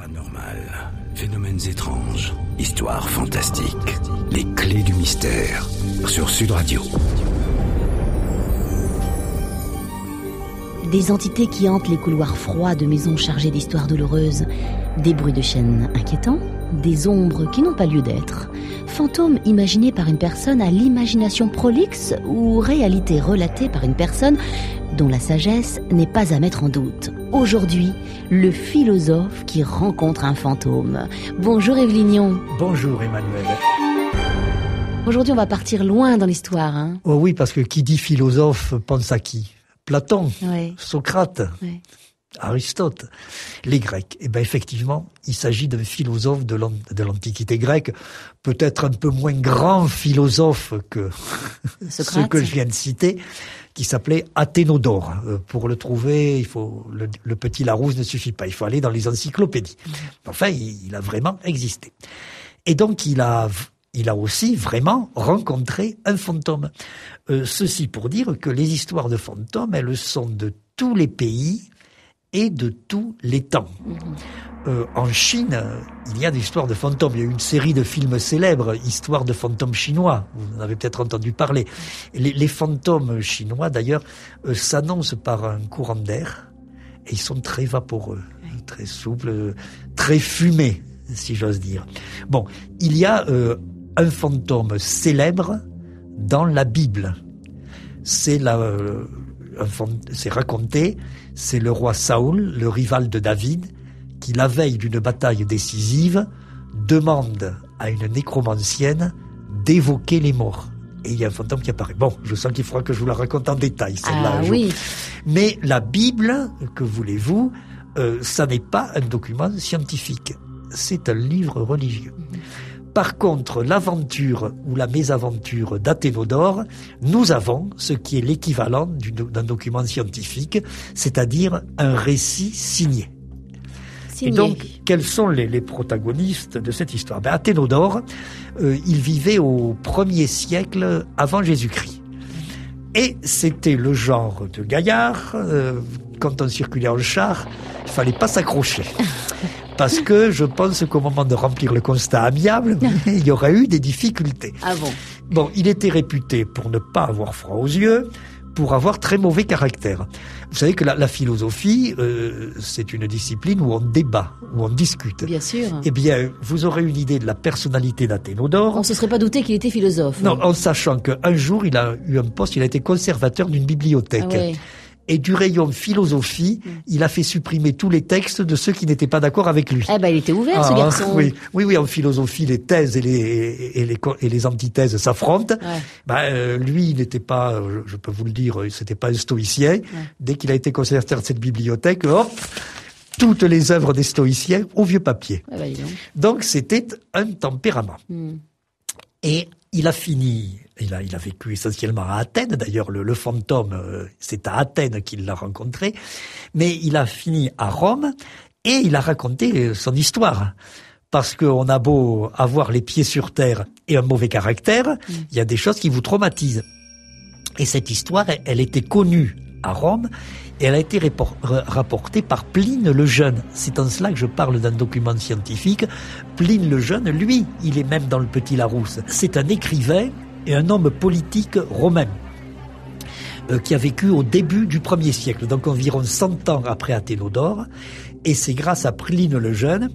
Paranormal, phénomènes étranges, histoires fantastiques, les clés du mystère sur Sud Radio. Des entités qui hantent les couloirs froids de maisons chargées d'histoires douloureuses, des bruits de chaînes inquiétants, des ombres qui n'ont pas lieu d'être, fantômes imaginés par une personne à l'imagination prolixe ou réalité relatée par une personne dont la sagesse n'est pas à mettre en doute. Aujourd'hui, le philosophe qui rencontre un fantôme. Bonjour Evelynion. Bonjour Emmanuel. Aujourd'hui, on va partir loin dans l'histoire. Oh oui, parce que qui dit philosophe pense à qui ? Platon, Oui. Socrate, Oui. Aristote, les Grecs. Eh bien effectivement, il s'agit d'un philosophe de l'Antiquité grecque, peut-être un peu moins grand philosophe que Socrate. ce que je viens de citer, qui s'appelait Athénodore. Pour le trouver, il faut le petit Larousse ne suffit pas, il faut aller dans les encyclopédies. Enfin, il a vraiment existé. Et donc il a aussi vraiment rencontré un fantôme. Ceci pour dire que les histoires de fantômes, elles sont de tous les pays et de tous les temps. En Chine, il y a des histoires de fantômes. Il y a eu une série de films célèbres, Histoires de fantômes chinois. Vous en avez peut-être entendu parler. Les fantômes chinois, d'ailleurs, s'annoncent par un courant d'air et ils sont très vaporeux, très souples, très fumés, si j'ose dire. Bon, il y a un fantôme célèbre dans la Bible. C'est raconté, c'est le roi Saoul, le rival de David, qui la veille d'une bataille décisive demande à une nécromancienne d'évoquer les morts. Et il y a un fantôme qui apparaît. Bon, je sens qu'il faudra que je vous la raconte en détail, celle-là. Oui. Mais la Bible, que voulez-vous, ça n'est pas un document scientifique. C'est un livre religieux. Par contre, l'aventure ou la mésaventure d'Athénodore, nous avons ce qui est l'équivalent d'un document scientifique, c'est-à-dire un récit signé. Et donc, quels sont les protagonistes de cette histoire ? Athénodore, il vivait au 1er siècle avant Jésus-Christ. Et c'était le genre de gaillard, quand on circulait en char, il fallait pas s'accrocher. Parce que je pense qu'au moment de remplir le constat amiable, il y aurait eu des difficultés. Ah bon ? Bon, il était réputé pour ne pas avoir froid aux yeux, pour avoir très mauvais caractère. Vous savez que la philosophie, c'est une discipline où on débat, où on discute. Bien sûr. Eh bien, vous aurez une idée de la personnalité d'Athénodore. On ne se serait pas douté qu'il était philosophe. Non, en sachant qu'un jour, il a eu un poste, il a été conservateur d'une bibliothèque. Ah ouais. Et du rayon philosophie, il a fait supprimer tous les textes de ceux qui n'étaient pas d'accord avec lui. Eh ben, il était ouvert, ce garçon. Oui, en philosophie, les thèses et les antithèses s'affrontent. Ouais. Lui, il n'était pas, je peux vous le dire, c'était pas un stoïcien. Ouais. Dès qu'il a été conservateur de cette bibliothèque, hop, toutes les œuvres des stoïciens au vieux papier. Ah ben, donc, c'était un tempérament. Et il a fini, il a vécu essentiellement à Athènes. D'ailleurs, le fantôme, c'est à Athènes qu'il l'a rencontré. Mais il a fini à Rome et il a raconté son histoire. Parce qu'on a beau avoir les pieds sur terre et un mauvais caractère, il y a des choses qui vous traumatisent. Et cette histoire, elle était connue à Rome et elle a été rapportée par Pline le Jeune. C'est en cela que je parle d'un document scientifique. Pline le Jeune, lui, il est même dans le Petit Larousse. C'est un écrivain et un homme politique romain qui a vécu au début du 1er siècle, donc environ 100 ans après Athénodore. Et c'est grâce à Pline le Jeune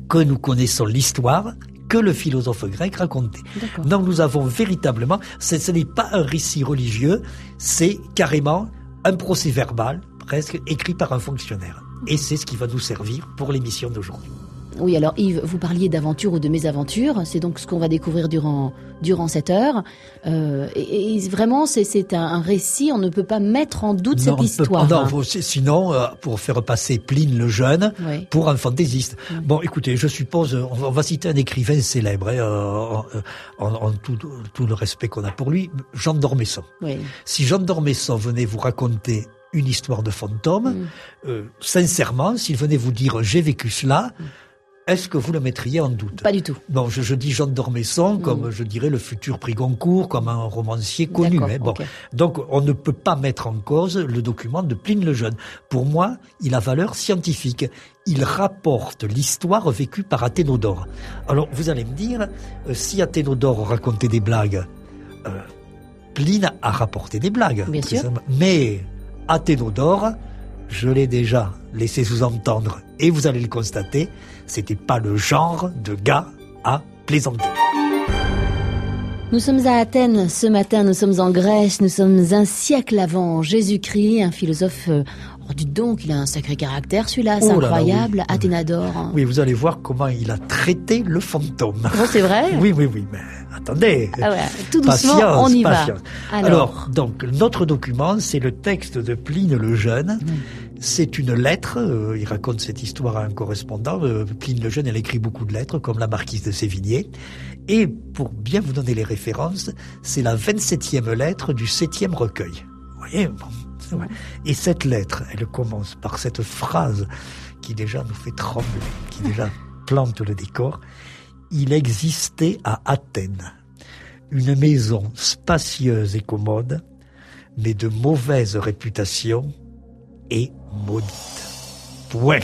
que nous connaissons l'histoire que le philosophe grec racontait. D'accord. Donc nous avons véritablement, ce n'est pas un récit religieux, c'est carrément un procès-verbal, presque, écrit par un fonctionnaire. Et c'est ce qui va nous servir pour l'émission d'aujourd'hui. Oui, alors Yves, vous parliez d'aventure ou de mésaventure, c'est donc ce qu'on va découvrir durant cette heure. Et vraiment, c'est un récit, on ne peut pas mettre en doute cette histoire. Sinon, pour faire passer Pline le Jeune pour un fantaisiste. Bon, écoutez, je suppose, on va citer un écrivain célèbre, en tout le respect qu'on a pour lui, Jean d'Ormesson. Oui. Si Jean d'Ormesson venait vous raconter une histoire de fantôme, sincèrement, s'il venait vous dire « j'ai vécu cela », est-ce que vous le mettriez en doute ? Pas du tout. Bon, je dis Jean d'Ormesson comme, je dirais, le futur prix Goncourt, comme un romancier connu. Bon. Okay. Donc, on ne peut pas mettre en cause le document de Pline le Jeune. Pour moi, il a valeur scientifique. il rapporte l'histoire vécue par Athénodore. Alors, vous allez me dire, si Athénodore racontait des blagues, Pline a rapporté des blagues. Bien sûr. Mais Athénodore, je l'ai déjà laissé sous-entendre, et vous allez le constater, c'était pas le genre de gars à plaisanter. Nous sommes à Athènes ce matin, nous sommes en Grèce, nous sommes un siècle avant Jésus-Christ, un philosophe... dites donc, il a un sacré caractère celui-là, c'est incroyable, oui. Athénodore. Oui, vous allez voir comment il a traité le fantôme. Oh, c'est vrai ? Oui, mais attendez. Ah ouais, tout doucement, on y va. Alors, donc, notre document, c'est le texte de Pline le Jeune. C'est une lettre, il raconte cette histoire à un correspondant. Pline le Jeune, elle écrit beaucoup de lettres, comme la marquise de Sévigné. Et pour bien vous donner les références, c'est la 27e lettre du 7e recueil. Vous voyez, bon. Et cette lettre, elle commence par cette phrase qui déjà nous fait trembler, qui déjà plante le décor. Il existait à Athènes une maison spacieuse et commode, mais de mauvaise réputation et maudite. Ouais.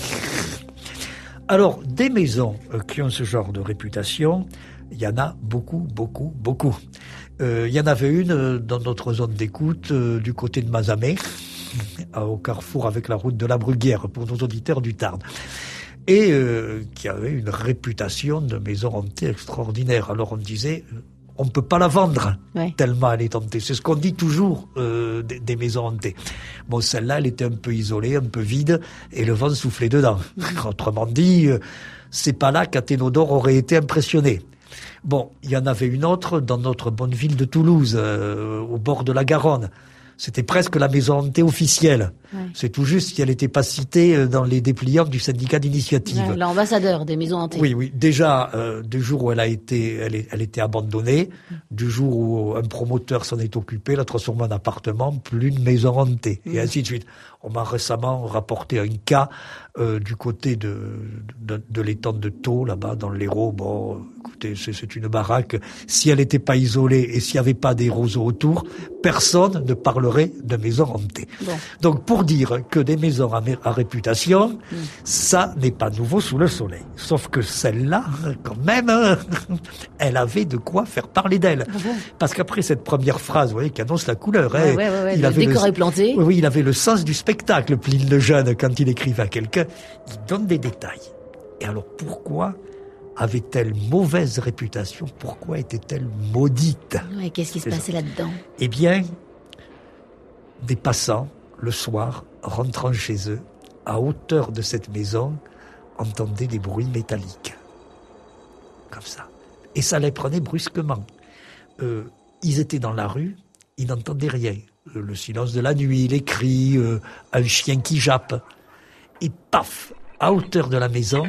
Alors, des maisons qui ont ce genre de réputation, il y en a beaucoup. Il y en avait une dans notre zone d'écoute du côté de Mazamet, au carrefour avec la route de la Bruguière, pour nos auditeurs du Tarn, et qui avait une réputation de maison hantée extraordinaire. Alors on disait, on ne peut pas la vendre, tellement elle est hantée. C'est ce qu'on dit toujours des maisons hantées. Bon, celle-là, elle était un peu isolée, un peu vide, et le vent soufflait dedans. Autrement dit, c'est pas là qu'Athénodore aurait été impressionné. Bon, il y en avait une autre dans notre bonne ville de Toulouse, au bord de la Garonne. C'était presque la maison hantée officielle. Ouais. C'est tout juste si elle n'était pas citée dans les dépliants du syndicat d'initiative. Ouais, l'ambassadeur des maisons hantées. Oui. Déjà, du jour où elle était abandonnée, du jour où un promoteur s'en est occupé, l'a transformée en appartement, plus une maison hantée, et ainsi de suite. On m'a récemment rapporté un cas du côté de l'étang de Thau, là-bas, dans l'Hérault. Bon, écoutez, c'est une baraque. Si elle n'était pas isolée et s'il n'y avait pas des roseaux autour, personne ne parlerait de maison hantée. Bon. Donc, pour dire que des maisons à réputation, ça n'est pas nouveau sous le soleil. Sauf que celle-là, quand même, elle avait de quoi faire parler d'elle. Parce qu'après cette première phrase, vous voyez, qui annonce la couleur, il avait le décor est planté. Oui, il avait le sens du spectacle, Pline le Jeune, quand il écrivait à quelqu'un, il donne des détails. Et alors, pourquoi avait-elle mauvaise réputation? Pourquoi était-elle maudite? Et qu'est-ce qui se passait là-dedans? Eh bien, des passants, le soir, rentrant chez eux, à hauteur de cette maison, entendaient des bruits métalliques. Comme ça. Et ça les prenait brusquement. Ils étaient dans la rue, ils n'entendaient rien. Le silence de la nuit, les cris, un chien qui jappe. Et paf, à hauteur de la maison,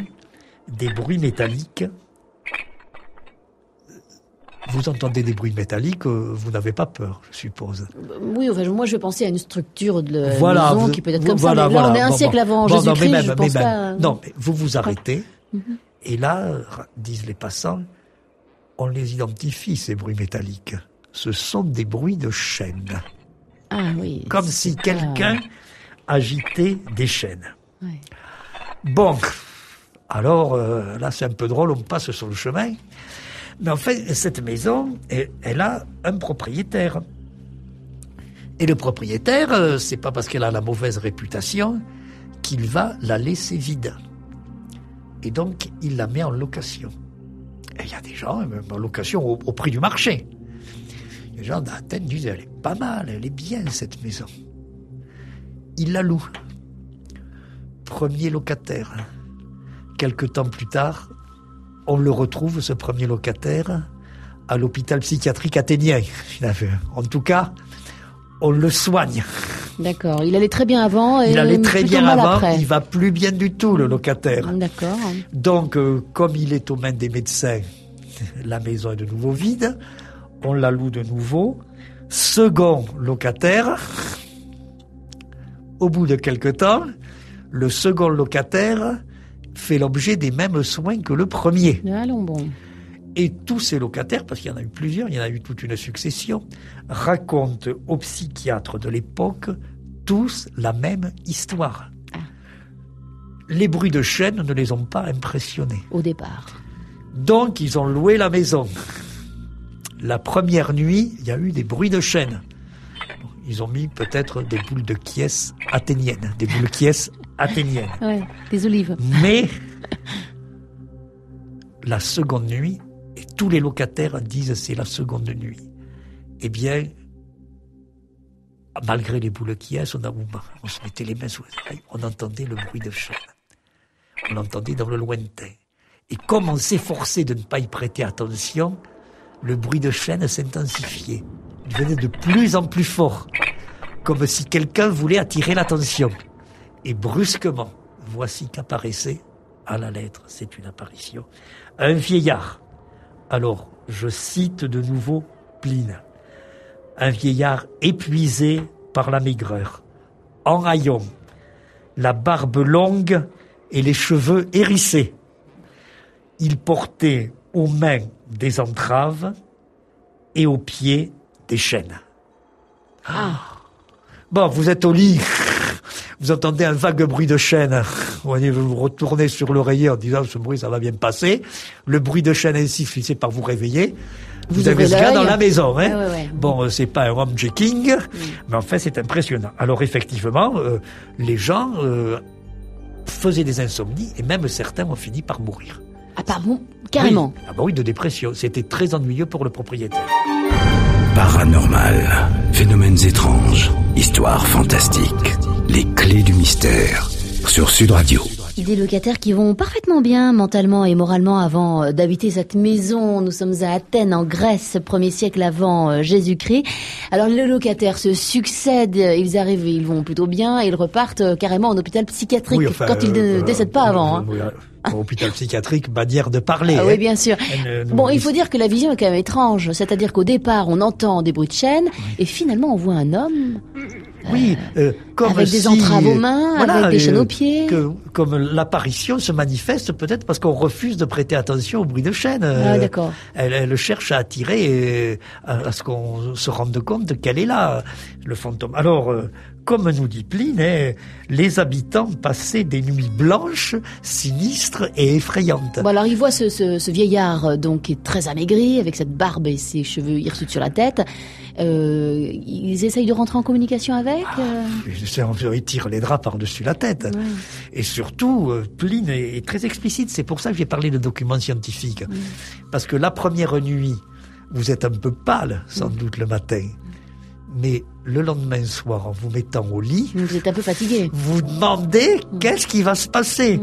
des bruits métalliques. Vous entendez des bruits métalliques, vous n'avez pas peur, je suppose. Oui, enfin, moi je pensais à une structure de maison qui peut être comme ça. Mais là, on est un siècle avant Jésus-Christ, je pense pas. Non, mais vous vous arrêtez, et là, disent les passants, on les identifie, ces bruits métalliques. Ce sont des bruits de chaînes. Ah oui. Comme si quelqu'un agitait des chaînes. Ouais. Bon, alors là c'est un peu drôle, on passe sur le chemin. Mais en fait, cette maison, elle a un propriétaire. Et le propriétaire, c'est pas parce qu'elle a la mauvaise réputation qu'il va la laisser vide. Et donc, il la met en location. Et il y a des gens en location au prix du marché. Les gens d'Athènes disent, elle est pas mal, elle est bien cette maison. Il la loue. Premier locataire. Quelque temps plus tard, on le retrouve, ce premier locataire, à l'hôpital psychiatrique athénien. En tout cas, on le soigne. D'accord. Il allait très bien avant et il allait très bien avant. Après. Il va plus bien du tout, le locataire. D'accord. Donc, comme il est aux mains des médecins, la maison est de nouveau vide. On la loue de nouveau. Second locataire. Au bout de quelque temps, le second locataire fait l'objet des mêmes soins que le premier. Allons bon. Et tous ces locataires, parce qu'il y en a eu plusieurs, il y en a eu toute une succession, racontent aux psychiatres de l'époque tous la même histoire. les bruits de chêne ne les ont pas impressionnés. Au départ. Donc, ils ont loué la maison. La première nuit, il y a eu des bruits de chêne. Ils ont mis peut-être des boules de Kies athéniennes. Ouais, des olives. Mais, la seconde nuit, et tous les locataires disent c'est la seconde nuit, eh bien, malgré les boules Kies, on se mettait les mains sous les oreilles, on entendait le bruit de chêne. On l'entendait dans le lointain. Et comme on s'efforçait de ne pas y prêter attention, le bruit de chêne s'intensifiait. Il devenait de plus en plus fort, comme si quelqu'un voulait attirer l'attention. Et brusquement, voici qu'apparaissait, à la lettre, c'est une apparition, un vieillard. Alors, je cite de nouveau Pline. Un vieillard épuisé par la maigreur, en haillons, la barbe longue et les cheveux hérissés. Il portait aux mains des entraves et aux pieds des chaînes. Bon, vous êtes au lit, vous entendez un vague bruit de chaîne. Vous vous retournez sur l'oreiller en disant ce bruit, ça va bien passer. Le bruit de chaîne ainsi finissait par vous réveiller. Vous avez ce gars dans la maison, hein. Ouais. Bon, c'est pas un home-checking, mais en fait, c'est impressionnant. Alors, effectivement, les gens faisaient des insomnies et même certains ont fini par mourir. Ah, pardon, carrément. Oui. Ah bah oui, de dépression. C'était très ennuyeux pour le propriétaire. Paranormal, phénomènes étranges, histoires fantastiques, les clés du mystère, sur Sud Radio. Des locataires qui vont parfaitement bien mentalement et moralement avant d'habiter cette maison. Nous sommes à Athènes, en Grèce, 1er siècle avant Jésus-Christ. Alors les locataires se succèdent, ils arrivent, ils vont plutôt bien et ils repartent carrément en hôpital psychiatrique quand ils ne décèdent pas avant. Hôpital psychiatrique, manière de parler. Oui, bien sûr. Bon, il faut dire que la vision est quand même étrange. C'est-à-dire qu'au départ, on entend des bruits de chaîne et finalement, on voit un homme... comme avec des entraves aux mains, avec des chaînes aux pieds. Comme l'apparition se manifeste peut-être parce qu'on refuse de prêter attention au bruit de chaîne. D'accord. Elle cherche à attirer, à ce qu'on se rende compte qu'elle est là, le fantôme. Alors, comme nous dit Pline, les habitants passaient des nuits blanches, sinistres et effrayantes. Bon, alors il voit ce vieillard donc qui est très amaigri, avec cette barbe et ses cheveux hirsutes sur la tête. Ils essayent de rentrer en communication avec. Ils tirent les draps par-dessus la tête. Ouais. Et surtout, Pline est très explicite. C'est pour ça que j'ai parlé de documents scientifiques. Parce que la première nuit, vous êtes un peu pâle, sans doute le matin. Mais le lendemain soir, en vous mettant au lit, vous êtes un peu fatigué. Vous demandez qu'est-ce qui va se passer.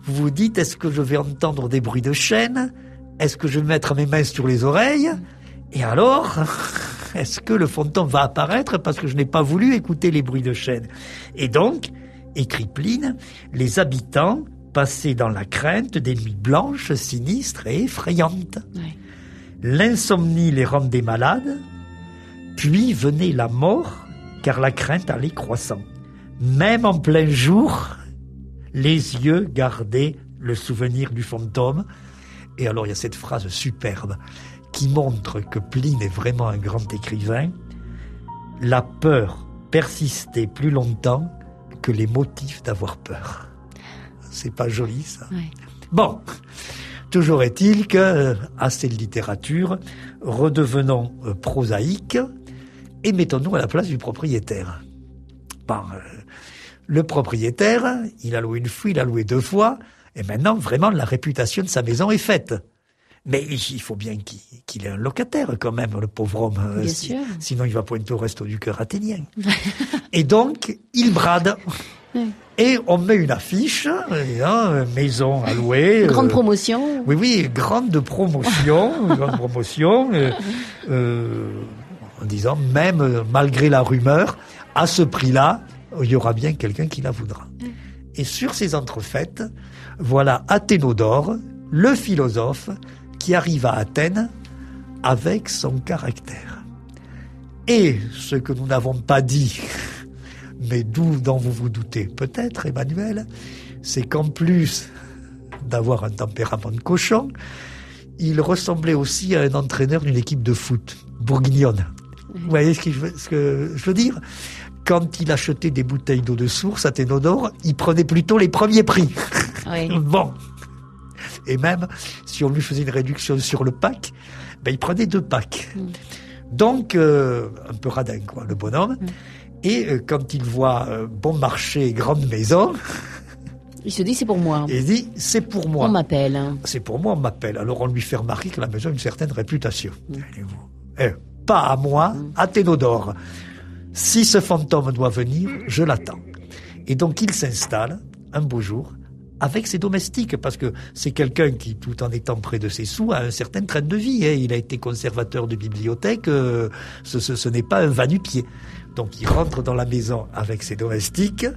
Vous vous dites, est-ce que je vais entendre des bruits de chaîne? Est-ce que je vais mettre mes mains sur les oreilles? Et alors, est-ce que le fantôme va apparaître parce que je n'ai pas voulu écouter les bruits de chaîne? Et donc, écrit Pline, les habitants passaient dans la crainte des nuits blanches, sinistres et effrayantes. Ouais. L'insomnie les rendait malades. Puis venait la mort, car la crainte allait croissant. Même en plein jour, les yeux gardaient le souvenir du fantôme. Et alors il y a cette phrase superbe qui montre que Pline est vraiment un grand écrivain. La peur persistait plus longtemps que les motifs d'avoir peur. C'est pas joli, ça? Ouais. Bon, toujours est-il que, assez de littérature, redevenons prosaïques et mettons-nous à la place du propriétaire. Bon, le propriétaire, il a loué une fois, il a loué 2 fois, et maintenant, vraiment, la réputation de sa maison est faite. Mais il faut bien qu'il ait un locataire, quand même, le pauvre homme. Bien sûr. Sinon, il va pointer au resto du cœur athénien. Et donc, il brade. Et on met une affiche, maison à louer. Grande promotion. Oui, grande promotion. En disant, même malgré la rumeur, à ce prix-là, il y aura bien quelqu'un qui la voudra. Et sur ces entrefaites, voilà Athénodore, le philosophe, qui arrive à Athènes avec son caractère. Et ce que nous n'avons pas dit, mais dont vous vous doutez peut-être, Emmanuel, c'est qu'en plus d'avoir un tempérament de cochon, il ressemblait aussi à un entraîneur d'une équipe de foot bourguignonne. Vous voyez ce que je veux dire? quand il achetait des bouteilles d'eau de source, Athénodore, il prenait plutôt les premiers prix. Oui. Bon. Et même, si on lui faisait une réduction sur le pack, il prenait 2 packs. Donc, un peu radin, quoi, le bonhomme. Et quand il voit bon marché, grande maison... Il se dit, c'est pour moi. Il dit, c'est pour moi. On m'appelle. C'est pour moi, on m'appelle. Alors on lui fait remarquer que la maison a une certaine réputation. Pas à moi, Athénodore. Si ce fantôme doit venir, je l'attends. Et donc il s'installe, un beau jour, avec ses domestiques, parce que c'est quelqu'un qui, tout en étant près de ses sous, a un certain train de vie. Il a été conservateur de bibliothèque, ce n'est pas un va-nu-pied. Donc il rentre dans la maison avec ses domestiques,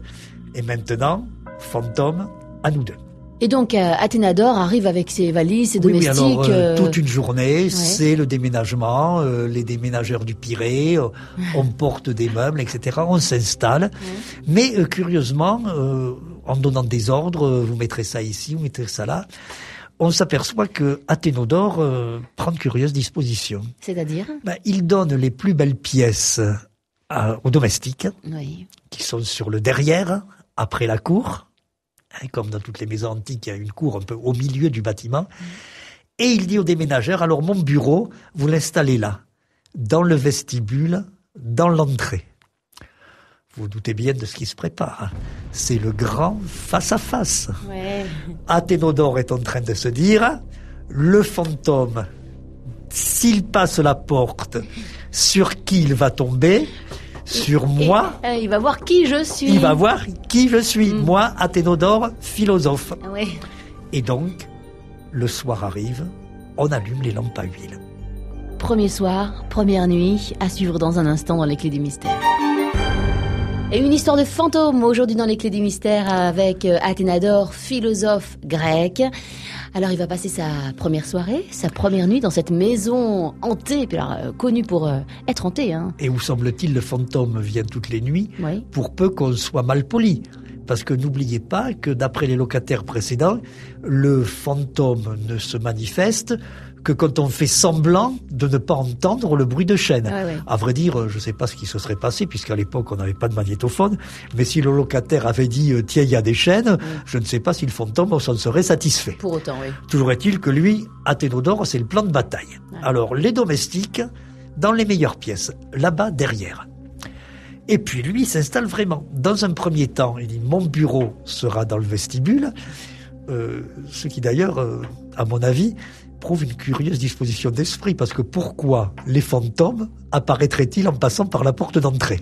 et maintenant, fantôme, à nous deux. Et donc Athénodore arrive avec ses valises, ses domestiques. Oui, alors toute une journée, c'est le déménagement, les déménageurs du Pirée, on porte des meubles, etc. On s'installe, mais curieusement, en donnant des ordres, vous mettrez ça ici, vous mettrez ça là, on s'aperçoit que Athénodore prend de curieuses dispositions. C'est-à-dire il donne les plus belles pièces aux domestiques, qui sont sur le derrière, après la cour. Comme dans toutes les maisons antiques, il y a une cour un peu au milieu du bâtiment. Et il dit aux déménageurs, alors mon bureau, vous l'installez là, dans le vestibule, dans l'entrée. Vous vous doutez bien de ce qui se prépare. C'est le grand face-à-face. Athénodore est en train de se dire, le fantôme, s'il passe la porte, sur qui il va tomber ? Sur moi. Il va voir qui je suis. Il va voir qui je suis. Moi, Athénodore, philosophe. Oui. Et donc, le soir arrive, on allume les lampes à huile. Premier soir, première nuit, à suivre dans un instant dans les Clés du Mystère. Et une histoire de fantôme aujourd'hui dans les Clés du Mystère avec Athénodore, philosophe grec. Alors il va passer sa première soirée, sa première nuit dans cette maison hantée, puis alors connue pour être hantée. Et où semble-t-il le fantôme vient toutes les nuits, pour peu qu'on soit mal poli. Parce que n'oubliez pas que d'après les locataires précédents, le fantôme ne se manifeste que quand on fait semblant de ne pas entendre le bruit de chaîne. À vrai dire, je ne sais pas ce qui se serait passé, puisqu'à l'époque, on n'avait pas de magnétophone, mais si le locataire avait dit « tiens, il y a des chaînes », je ne sais pas si le fantôme s'en serait satisfait. Pour autant, Toujours est-il que lui, Athénodore, c'est le plan de bataille. Alors, les domestiques, dans les meilleures pièces, là-bas, derrière. Et puis lui, il s'installe vraiment. Dans un premier temps, il dit « mon bureau sera dans le vestibule », ce qui d'ailleurs, à mon avis, prouve une curieuse disposition d'esprit, parce que pourquoi les fantômes apparaîtraient-ils en passant par la porte d'entrée ?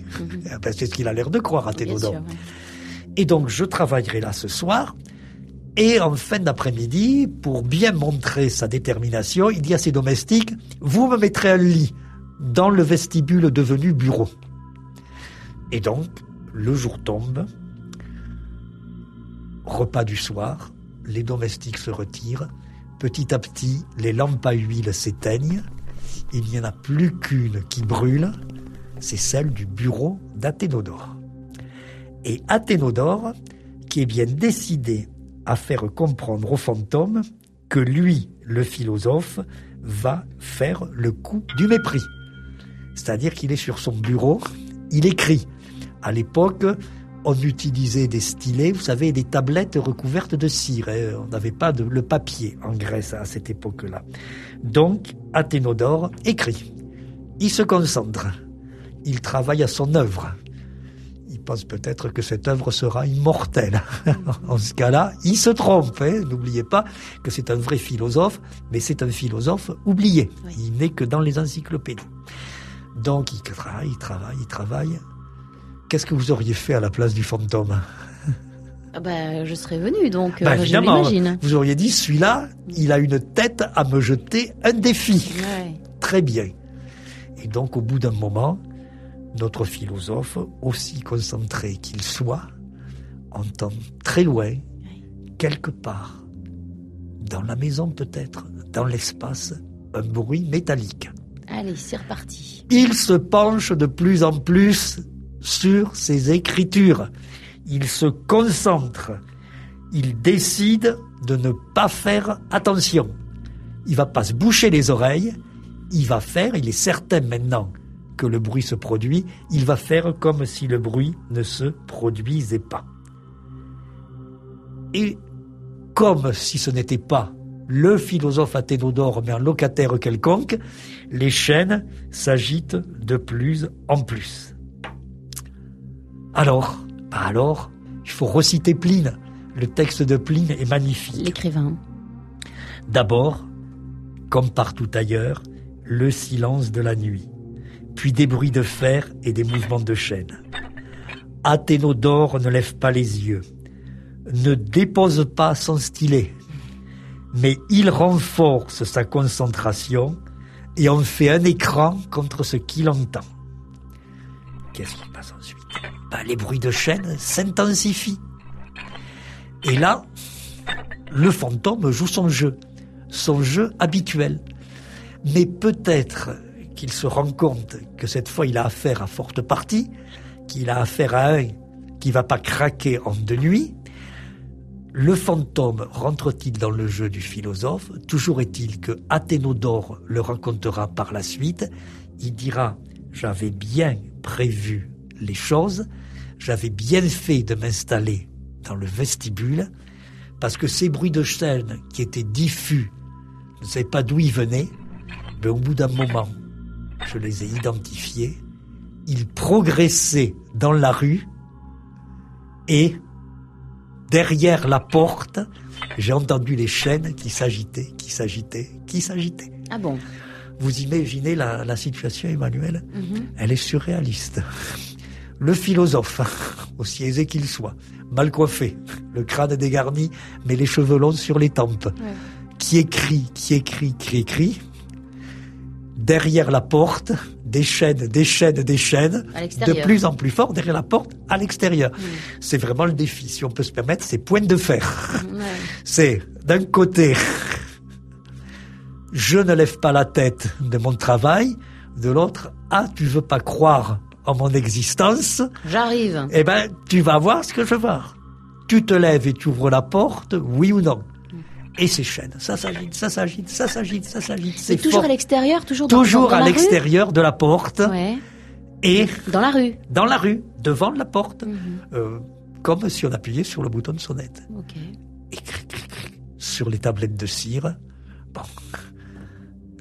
C'est ce qu'il a l'air de croire, Athénodore. Et donc, je travaillerai là ce soir, et en fin d'après-midi, pour bien montrer sa détermination, il dit à ses domestiques, vous me mettrez un lit dans le vestibule devenu bureau. Et donc, le jour tombe, repas du soir, les domestiques se retirent, petit à petit, les lampes à huile s'éteignent, il n'y en a plus qu'une qui brûle, c'est celle du bureau d'Athénodore. Et Athénodore, qui est bien décidé à faire comprendre au fantôme que lui, le philosophe, va faire le coup du mépris. C'est-à-dire qu'il est sur son bureau, il écrit. À l'époque, on utilisait des stylets, vous savez, des tablettes recouvertes de cire. On n'avait pas le papier en Grèce à cette époque-là. Donc, Athénodore écrit. Il se concentre. Il travaille à son œuvre. Il pense peut-être que cette œuvre sera immortelle. En ce cas-là, il se trompe. N'oubliez pas que c'est un vrai philosophe, mais c'est un philosophe oublié. Il n'est que dans les encyclopédies. Donc, il travaille. Qu'est-ce que vous auriez fait à la place du fantôme ? Je serais venu, donc évidemment, je l'imagine. Vous auriez dit, celui-là, il a une tête à me jeter un défi. Très bien. Et donc, au bout d'un moment, notre philosophe, aussi concentré qu'il soit, entend très loin, quelque part, dans la maison peut-être, dans l'espace, un bruit métallique. Allez, c'est reparti. Il se penche de plus en plus sur ses écritures. Il se concentre. Il décide de ne pas faire attention. Il va pas se boucher les oreilles. Il est certain maintenant que le bruit se produit, il va faire comme si le bruit ne se produisait pas. Et comme si ce n'était pas le philosophe Athénodore, mais un locataire quelconque, les chaînes s'agitent de plus en plus. Alors, il faut reciter Pline. Le texte de Pline est magnifique. L'écrivain. D'abord, comme partout ailleurs, le silence de la nuit, puis des bruits de fer et des mouvements de chaîne. Athénodore ne lève pas les yeux, ne dépose pas son stylet, mais il renforce sa concentration et en fait un écran contre ce qu'il entend. Qu'est-ce qui passe ensuite ? Les bruits de chaîne s'intensifient. Et là, le fantôme joue son jeu habituel. Mais peut-être qu'il se rend compte que cette fois il a affaire à forte partie, qu'il a affaire à un qui va pas craquer en deux nuits. Le fantôme rentre-t-il dans le jeu du philosophe ? Toujours est-il que Athénodore le racontera par la suite. Il dira « J'avais bien prévu les choses, j'avais bien fait de m'installer dans le vestibule, parce que ces bruits de chaîne qui étaient diffus, je ne savais pas d'où ils venaient, mais au bout d'un moment, je les ai identifiés, ils progressaient dans la rue, et derrière la porte, j'ai entendu les chaînes qui s'agitaient. Ah bon ? Vous imaginez la situation, Emmanuel ? Elle est surréaliste. Le philosophe, aussi aisé qu'il soit, mal coiffé, le crâne dégarni, mais les cheveux longs sur les tempes, qui écrit, derrière la porte, des chaînes, de plus en plus fort, derrière la porte, à l'extérieur. C'est vraiment le défi, si on peut se permettre, c'est pointe de fer. C'est, d'un côté, je ne lève pas la tête de mon travail, de l'autre, tu veux pas croire en mon existence. J'arrive. Eh ben, tu vas voir ce que je vois. Tu te lèves et tu ouvres la porte, oui ou non. Et ces chaînes, ça s'agite. C'est toujours fort. À l'extérieur, toujours à l'extérieur de la porte. Ouais. Et dans la rue. Dans la rue, devant la porte, comme si on appuyait sur le bouton de sonnette. Okay. Et sur les tablettes de cire,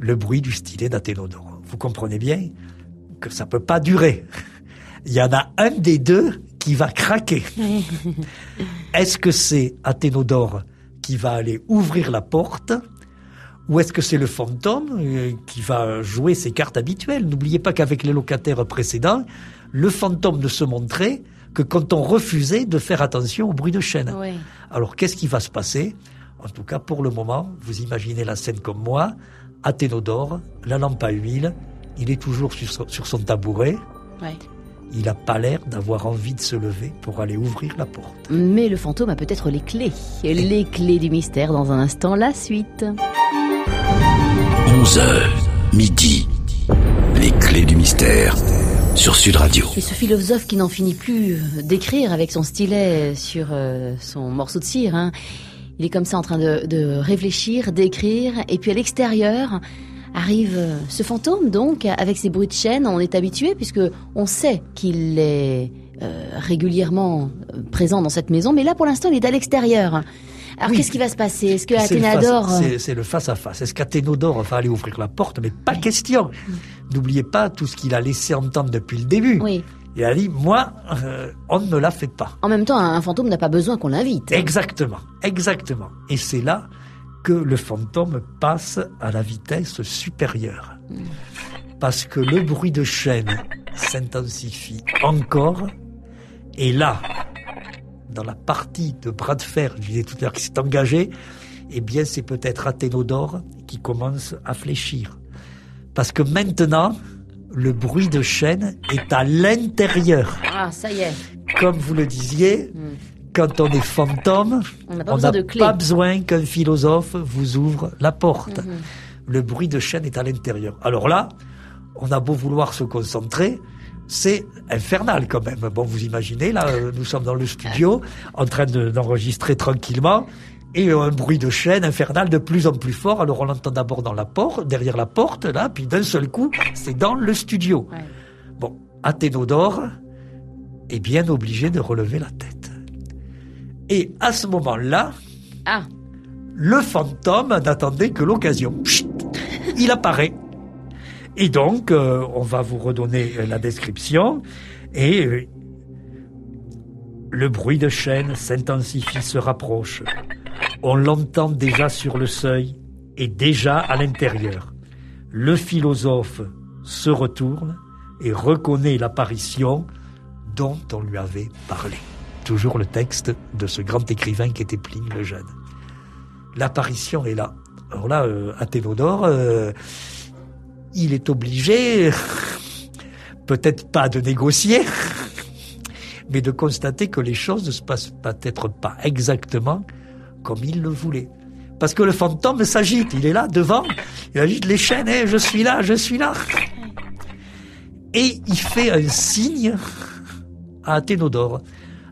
le bruit du stylet d'Athénodore. Vous comprenez bien que ça peut pas durer. Il y en a un des deux qui va craquer. Est-ce que c'est Athénodore qui va aller ouvrir la porte, ou est-ce que c'est le fantôme qui va jouer ses cartes habituelles ? N'oubliez pas qu'avec les locataires précédents, le fantôme ne se montrait que quand on refusait de faire attention au bruit de chaîne. Oui. Alors qu'est-ce qui va se passer ? En tout cas, pour le moment, vous imaginez la scène comme moi, Athénodore, la lampe à huile, il est toujours sur son tabouret. Ouais. Il n'a pas l'air d'avoir envie de se lever pour aller ouvrir la porte. Mais le fantôme a peut-être les clés. Les clés du mystère dans un instant, la suite. 11h, midi. Les clés du mystère sur Sud Radio. Et ce philosophe qui n'en finit plus d'écrire avec son stylet sur son morceau de cire, hein. Il est comme ça en train de réfléchir, d'écrire, et puis à l'extérieur arrive ce fantôme, donc, avec ses bruits de chaîne. On est habitué, puisque on sait qu'il est régulièrement présent dans cette maison, mais là, pour l'instant, il est à l'extérieur. Alors, oui. Qu'est-ce qui va se passer ? Est-ce que Athénodore... C'est le face-à-face. Est-ce qu'Athénodore va aller ouvrir la porte ? Mais pas question. N'oubliez pas tout ce qu'il a laissé entendre depuis le début. Oui. Il a dit, moi, on ne me la fait pas. En même temps, un fantôme n'a pas besoin qu'on l'invite. Exactement. Et c'est là que le fantôme passe à la vitesse supérieure. Parce que le bruit de chaîne s'intensifie encore. Et là, dans la partie de bras de fer, je disais tout à l'heure, qui s'est engagée, eh bien, c'est peut-être Athénodore qui commence à fléchir. Parce que maintenant, le bruit de chaîne est à l'intérieur. Ah, ça y est. Comme vous le disiez, quand on est fantôme, on n'a pas besoin qu'un philosophe vous ouvre la porte. Le bruit de chaîne est à l'intérieur. Alors là, on a beau vouloir se concentrer, c'est infernal quand même. Bon, vous imaginez, là, nous sommes dans le studio, en train d'enregistrer tranquillement, et un bruit de chaîne infernal de plus en plus fort. Alors on l'entend d'abord dans la porte, derrière la porte, là, puis d'un seul coup, c'est dans le studio. Ouais. Bon, Athénodore est bien obligé de relever la tête. Et à ce moment-là, le fantôme n'attendait que l'occasion. Chut, il apparaît. Et donc, on va vous redonner la description. Et le bruit de chaîne s'intensifie, se rapproche. On l'entend déjà sur le seuil et déjà à l'intérieur. Le philosophe se retourne et reconnaît l'apparition dont on lui avait parlé. Toujours le texte de ce grand écrivain qui était Pline le Jeune. L'apparition est là. Alors là, Athénodore, il est obligé, peut-être pas de négocier, mais de constater que les choses ne se passent peut-être pas exactement comme il le voulait. Parce que le fantôme s'agite, il est là devant, il agite les chaînes, je suis là. Et il fait un signe à Athénodore,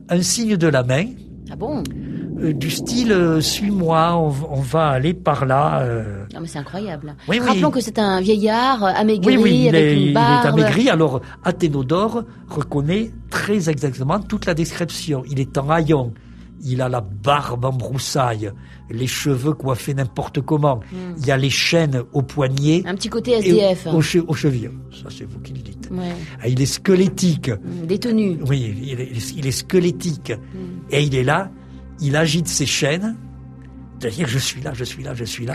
un signe de la main. Ah bon? Du style, suis-moi, on va aller par là. Non mais c'est incroyable. Oui, Rappelons que c'est un vieillard amaigri, avec une barbe. Il est amaigri, alors Athénodore reconnaît très exactement toute la description. Il est en haillons, il a la barbe en broussailles, les cheveux coiffés n'importe comment. Il y a les chaînes aux poignets. Un petit côté SDF. Aux chevilles. Ça, c'est vous qui le dites. Ouais. Il est squelettique. Détenu. Oui, il est squelettique. Et il est là, il agite ses chaînes, c'est-à-dire je suis là.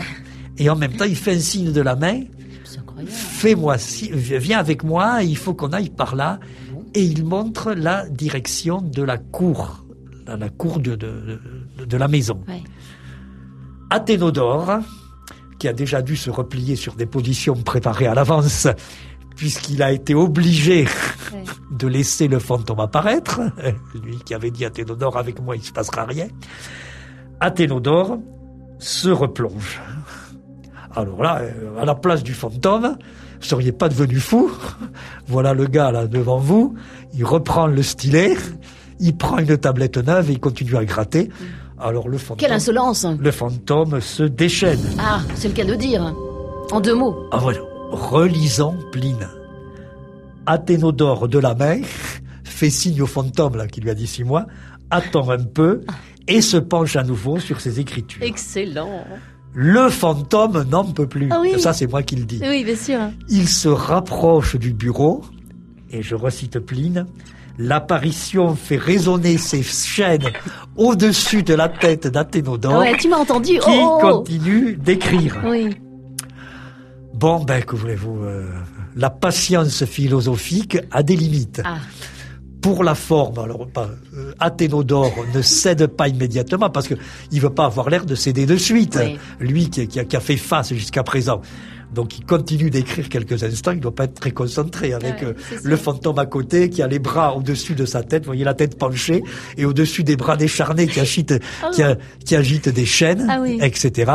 Et en même temps, il fait un signe de la main. C'est incroyable. Viens avec moi, il faut qu'on aille par là. Et il montre la direction de la cour. La cour de la maison. Ouais. Athénodore, qui a déjà dû se replier sur des positions préparées à l'avance, puisqu'il a été obligé de laisser le fantôme apparaître, lui qui avait dit Athénodore, avec moi il ne se passera rien, Athénodore se replonge. Alors là, à la place du fantôme, vous ne seriez pas devenu fou. Voilà le gars là devant vous, il reprend le stylet, il prend une tablette neuve et il continue à gratter. Alors le fantôme... Quelle insolence! Le fantôme se déchaîne. Ah, c'est le cas de dire. En 2 mots. Ah voilà. Relisons Pline. Athénodore de la main fait signe au fantôme là qui lui a dit 6 mois, attend un peu et se penche à nouveau sur ses écritures. Excellent. Le fantôme n'en peut plus. Ah oui. Ça c'est moi qui le dis. Oui, bien sûr. Il se rapproche du bureau et je recite Pline. L'apparition fait résonner ses chaînes au-dessus de la tête d'Athénodore. Ouais, tu m'as entendu. Qui continue d'écrire. Oui. Bon, que voulez-vous, la patience philosophique a des limites. Pour la forme, alors Athénodore ne cède pas immédiatement parce que il veut pas avoir l'air de céder de suite. Oui. Lui qui a fait face jusqu'à présent. Donc il continue d'écrire quelques instants, il doit pas être très concentré avec le fantôme à côté qui a les bras au-dessus de sa tête, vous voyez la tête penchée, et au-dessus des bras décharnés qui agitent des chaînes, etc.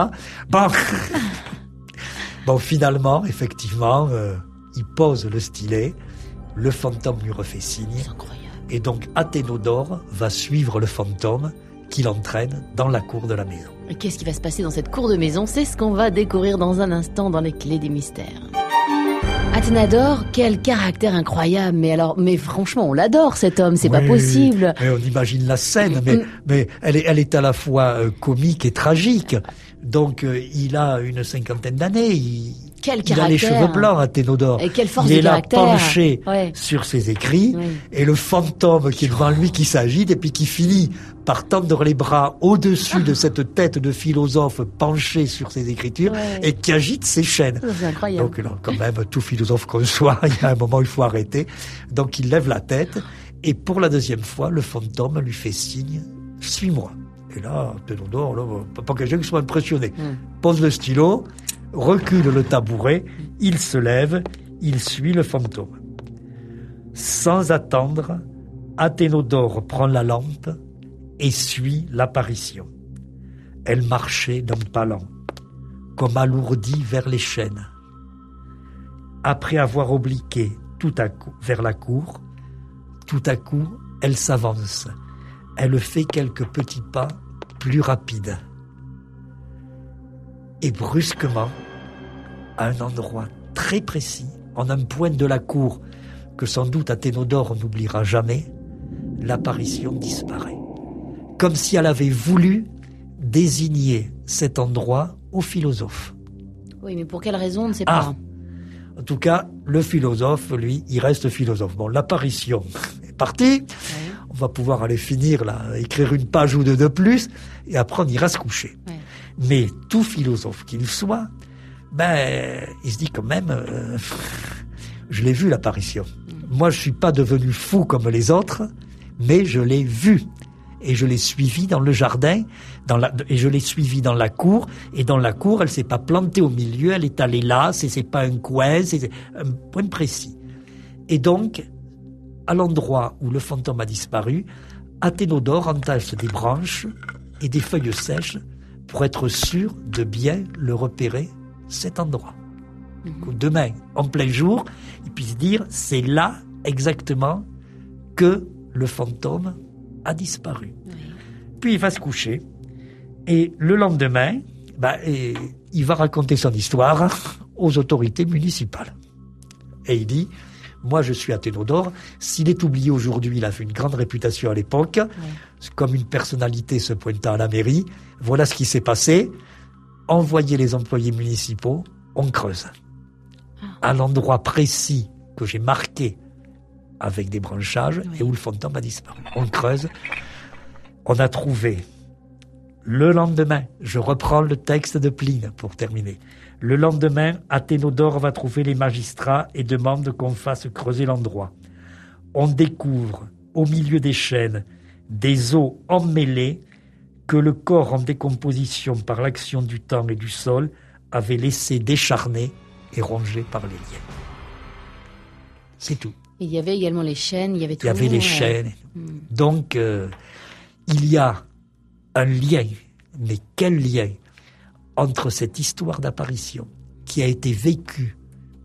Bon, finalement, effectivement, il pose le stylet, le fantôme lui refait signe, et donc Athénodore va suivre le fantôme qui l'entraîne dans la cour de la maison. Et qu'est-ce qui va se passer dans cette cour de maison? C'est ce qu'on va découvrir dans un instant dans les Clés des Mystères. Athénodore, quel caractère incroyable. Mais franchement, on l'adore cet homme, c'est pas possible. Mais on imagine la scène, mais elle est à la fois comique et tragique. Donc il a une 50aine d'années, il a les cheveux blancs, Athénodore. Et quelle force il est de là caractère. penché sur ses écrits, et le fantôme qui est devant lui qui s'agite et puis qui finit par tendre les bras au-dessus de cette tête de philosophe penché sur ses écritures et qui agite ses chaînes. C'est incroyable. Donc là, quand même, tout philosophe qu'on soit, il y a un moment où il faut arrêter. Donc il lève la tête et pour la 2e fois, le fantôme lui fait signe « Suis-moi ». Et là, Athénodore, pas quelqu'un qui soit impressionné. Pose le stylo, recule le tabouret, il se lève, il suit le fantôme. Sans attendre, Athénodore prend la lampe et suit l'apparition. Elle marchait d'un pas lent, comme alourdie vers les chaînes. Après avoir obliqué tout à coup vers la cour, tout à coup, elle s'avance. Elle fait quelques petits pas plus rapides. Et brusquement, à un endroit très précis, en un point de la cour que sans doute Athénodore n'oubliera jamais, l'apparition disparaît. Comme si elle avait voulu désigner cet endroit au philosophe. Oui, mais pour quelle raison, on ne sait pas. En tout cas, le philosophe, lui, il reste philosophe. Bon, l'apparition est partie. Ouais. On va pouvoir aller finir là, écrire une page ou deux de plus, et après on ira se coucher. Ouais. Mais tout philosophe qu'il soit, il se dit quand même, je l'ai vu l'apparition. Moi, je suis pas devenu fou comme les autres, mais je l'ai vu. Et je l'ai suivi dans le jardin, et je l'ai suivi dans la cour, et dans la cour, elle s'est pas plantée au milieu, elle est allée là, c'est pas un coin, c'est un point précis. Et donc, à l'endroit où le fantôme a disparu, Athénodore entasse des branches et des feuilles sèches pour être sûr de bien le repérer, cet endroit. Demain, en plein jour, il puisse dire, c'est là exactement que le fantôme a disparu. Oui. Puis il va se coucher et le lendemain, il va raconter son histoire aux autorités municipales. Et il dit, moi je suis Athénodore, s'il est oublié aujourd'hui, il a fait une grande réputation à l'époque, comme une personnalité se pointant à la mairie, voilà ce qui s'est passé, envoyez les employés municipaux, on creuse. À l'endroit précis que j'ai marqué avec des branchages et où le fantôme a disparu. On creuse. On a trouvé le lendemain, je reprends le texte de Pline pour terminer. Le lendemain, Athénodore va trouver les magistrats et demande qu'on fasse creuser l'endroit. On découvre au milieu des chênes des os emmêlés que le corps en décomposition par l'action du temps et du sol avait laissé décharner et rongé par les liens. C'est tout. Il y avait également les chênes, il y avait tout. Il y avait les chênes. Donc, il y a un lien, mais quel lien, entre cette histoire d'apparition qui a été vécue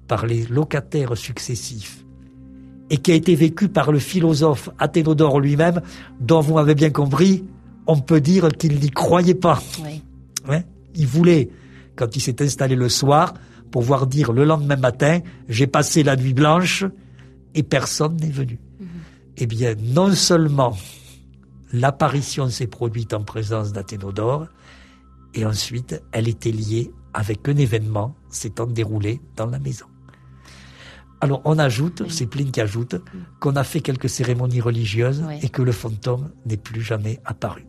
par les locataires successifs et qui a été vécue par le philosophe Athénodore lui-même, dont vous m'avez bien compris, on peut dire qu'il n'y croyait pas. Oui. Ouais, il voulait, quand il s'est installé le soir, pouvoir dire le lendemain matin, j'ai passé la nuit blanche, et personne n'est venu. Eh bien, non seulement l'apparition s'est produite en présence d'Athénodore, et ensuite, elle était liée avec un événement s'étant déroulé dans la maison. Alors, on ajoute, c'est Pline qui ajoute, qu'on a fait quelques cérémonies religieuses et que le fantôme n'est plus jamais apparu.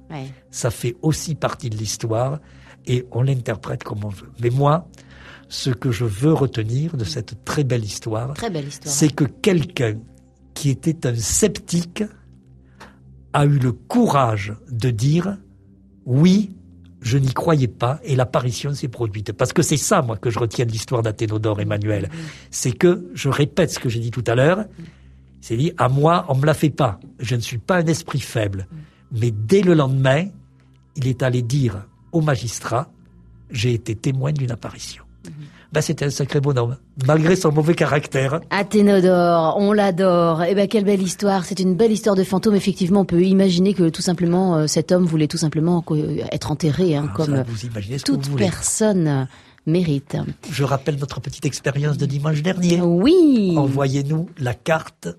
Ça fait aussi partie de l'histoire et on l'interprète comme on veut. Mais moi, ce que je veux retenir de cette très belle histoire, c'est que quelqu'un qui était un sceptique a eu le courage de dire « Oui, je n'y croyais pas et l'apparition s'est produite ». Parce que c'est ça, moi, que je retiens de l'histoire d'Athénodore, Emmanuel. C'est que, je répète ce que j'ai dit tout à l'heure, c'est dit « À moi, on me la fait pas. Je ne suis pas un esprit faible. » Mais dès le lendemain, il est allé dire au magistrat « J'ai été témoin d'une apparition ». C'était un sacré bonhomme, malgré son mauvais caractère. Athénodore, on l'adore. Quelle belle histoire. C'est une belle histoire de fantôme. Effectivement, on peut imaginer que tout simplement, cet homme voulait tout simplement être enterré, comme toute personne mérite. Je rappelle notre petite expérience de dimanche dernier. Oui. Envoyez-nous la carte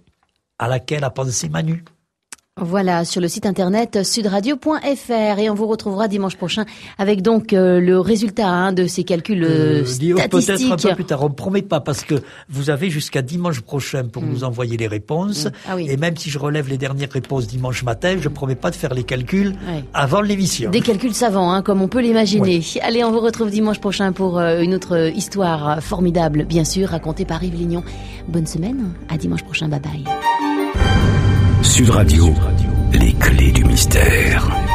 à laquelle a pensé Manu. Voilà, sur le site internet sudradio.fr et on vous retrouvera dimanche prochain avec donc le résultat de ces calculs statistiques. Peut-être un peu plus tard, on ne promet pas parce que vous avez jusqu'à dimanche prochain pour nous envoyer les réponses. Et même si je relève les dernières réponses dimanche matin, je ne promets pas de faire les calculs avant l'émission. Des calculs savants, comme on peut l'imaginer. Allez, on vous retrouve dimanche prochain pour une autre histoire formidable, bien sûr, racontée par Yves Lignon. Bonne semaine, à dimanche prochain, bye bye. Sud Radio, les clés du mystère.